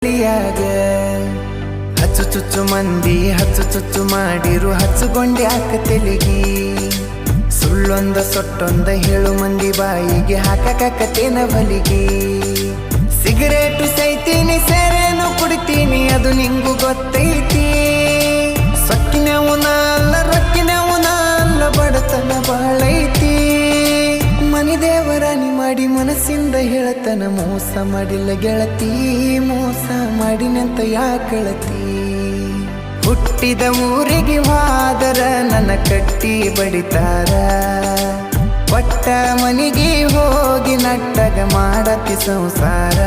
ಿಯಾಗ ಹಚ್ಚು ಚುಚ್ಚು ಮಂದಿ ಹಚ್ಚು ಚುಚ್ಚು ಮಾಡಿರು ಹಚ್ಚುಗೊಂಡೆ ಹಾಕ ತೆಲಿಗಿ ಸುಳ್ಳೊಂದ ಸೊಟ್ಟೊಂದ ಹೇಳು ಮಂದಿ ಬಾಯಿಗೆ ಹಾಕಕತ್ತೇನ ಬಲಿಗಿ ಸಿಗರೇಟು ಸೈತೀನಿ ಸೇರೇನು ಕುಡಿತೀನಿ ಅದು ನಿಂಗು ಗೊತ್ತೈತಿ ಸೊಕ್ಕಿನವನ ಅಲ್ಲ ರೊಕ್ಕಿನವನ ಅಲ್ಲ ಬಡತನ ಬಾಳೈತಿ ಮನಿ ದೇವರಾನಿ ಮಾಡಿ ಮನಸ್ಸಿಂದ ಹೇಳತನ ಮೋಸ ಮಾಡಿಲ್ಲ ಗೆಳತಿ ಮೋಸ ಮಾಡಿನಂತ ಯಾಕಳತಿ ಹುಟ್ಟಿದ ಊರಿಗೆ ಹೋದರ ನನ್ನ ಕಟ್ಟಿ ಬಡಿತಾರ ಪಟ್ಟ ಮನಿಗೆ ಹೋಗಿ ನಟ್ಟಗ ಮಾಡತಿ ಸಂಸಾರ